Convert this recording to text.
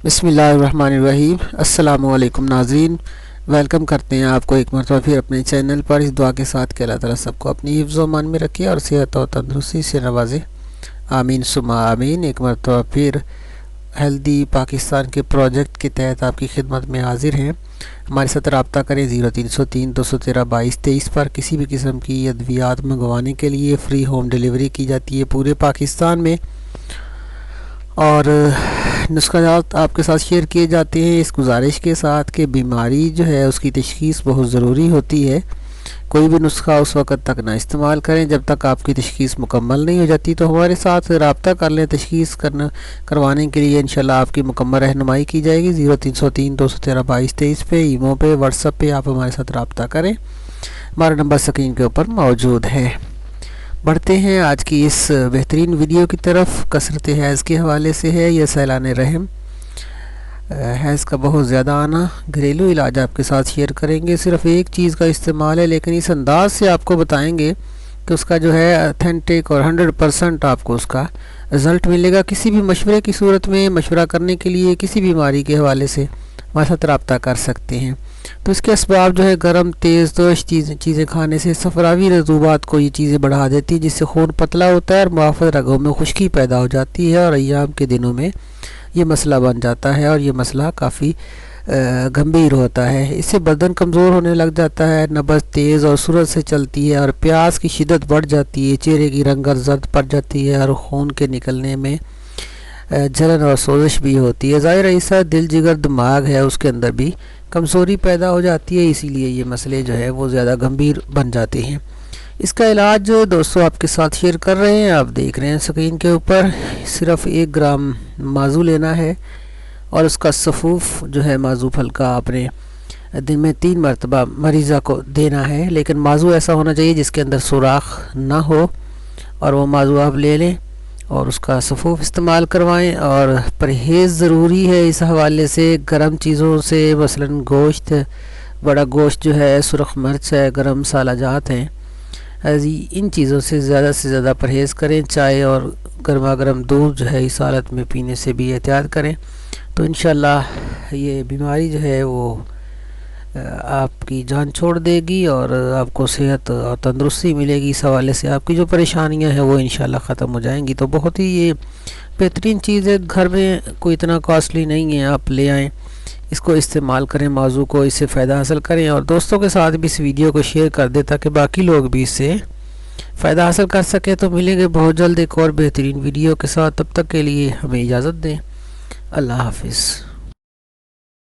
بسم اللہ الرحمن الرحیم۔ السلام علیکم ناظرین، ویلکم کرتے ہیں آپ کو ایک مرتبہ پھر اپنے چینل پر، اس دعا کے ساتھ کہ اللہ تعالیٰ سب کو اپنی حفظ و امان میں رکھے اور صحت و تندرستی سے نوازے، آمین ثم آمین۔ ایک مرتبہ پھر ہیلدی پاکستان کے پروجیکٹ کے تحت آپ کی خدمت میں حاضر ہیں۔ ہمارے ساتھ رابطہ کریں 0303 213 2223 پر۔ کسی بھی قسم کی ادویات منگوانے کے لیے فری ہوم ڈیلیوری کی جاتی ہے پورے پاکستان میں، اور نسخہ جات آپ کے ساتھ شیئر کیے جاتے ہیں اس گزارش کے ساتھ کہ بیماری جو ہے اس کی تشخیص بہت ضروری ہوتی ہے۔ کوئی بھی نسخہ اس وقت تک نہ استعمال کریں جب تک آپ کی تشخیص مکمل نہیں ہو جاتی۔ تو ہمارے ساتھ رابطہ کر لیں، تشخیص کروانے کے لیے انشاءاللہ آپ کی مکمل رہنمائی کی جائے گی۔ 0303 213 2223 پہ، ایمو پہ، واٹس ایپ پہ آپ ہمارے ساتھ رابطہ کریں۔ ہمارا نمبر اسکرین کے اوپر موجود ہے۔ بڑھتے ہیں آج کی اس بہترین ویڈیو کی طرف۔ کثرت حیض کے حوالے سے ہے، یہ سیلان رحم، حیض کا بہت زیادہ آنا، گھریلو علاج آپ کے ساتھ شیئر کریں گے۔ صرف ایک چیز کا استعمال ہے، لیکن اس انداز سے آپ کو بتائیں گے کہ اس کا جو ہے اتھینٹک اور 100% آپ کو اس کا رزلٹ ملے گا۔ کسی بھی مشورے کی صورت میں مشورہ کرنے کے لیے کسی بیماری کے حوالے سے ہمارے ساتھ رابطہ کر سکتے ہیں۔ تو اس کے اسباب جو ہے گرم تیز دوش چیزیں کھانے سے صفراوی رطوبات کو یہ چیزیں بڑھا دیتی ہے، جس سے خون پتلا ہوتا ہے اور محافظ رگوں میں خشکی پیدا ہو جاتی ہے، اور ایام کے دنوں میں یہ مسئلہ بن جاتا ہے، اور یہ مسئلہ کافی گمبھیر ہوتا ہے۔ اس سے بدن کمزور ہونے لگ جاتا ہے، نبض تیز اور سرعت سے چلتی ہے، اور پیاس کی شدت بڑھ جاتی ہے، چہرے کی رنگت زرد پڑ جاتی ہے، اور خون کے نکلنے میں جلن اور سوزش بھی ہوتی ہے۔ ظاہر ایسا دل جگر دماغ ہے اس کے اندر بھی کمزوری پیدا ہو جاتی ہے، اسی لیے یہ مسئلے جو ہے وہ زیادہ گمبھیر بن جاتے ہیں۔ اس کا علاج دوستو آپ کے ساتھ شیئر کر رہے ہیں، آپ دیکھ رہے ہیں اسکرین کے اوپر۔ صرف 1 گرام مازو لینا ہے، اور اس کا صفوف جو ہے مازو پھل کا آپ نے دن میں 3 مرتبہ مریضہ کو دینا ہے، لیکن مازو ایسا ہونا چاہیے جس کے اندر سوراخ نہ ہو، اور وہ مازو آپ لے لیں اور اس کا صفوف استعمال کروائیں۔ اور پرہیز ضروری ہے اس حوالے سے گرم چیزوں سے، مثلاً گوشت، بڑا گوشت جو ہے، سرخ مرچ ہے، گرم مسالہ جات ہیں، ان چیزوں سے زیادہ پرہیز کریں۔ چائے اور گرما گرم دودھ جو ہے اس حالت میں پینے سے بھی احتیاط کریں، تو انشاءاللہ یہ بیماری جو ہے وہ آپ کی جان چھوڑ دے گی، اور آپ کو صحت اور تندرستی ملے گی۔ اس حوالے سے آپ کی جو پریشانیاں ہیں وہ انشاءاللہ ختم ہو جائیں گی۔ تو بہت ہی یہ بہترین چیز ہے، گھر میں کوئی اتنا کاسٹلی نہیں ہے، آپ لے آئیں، اس کو استعمال کریں، موضوع کو اس سے فائدہ حاصل کریں، اور دوستوں کے ساتھ بھی اس ویڈیو کو شیئر کر دیں تاکہ باقی لوگ بھی اس سے فائدہ حاصل کر سکیں۔ تو ملیں گے بہت جلد ایک اور بہترین ویڈیو کے ساتھ، تب تک کے لیے ہمیں اجازت دیں۔ اللہ حافظ۔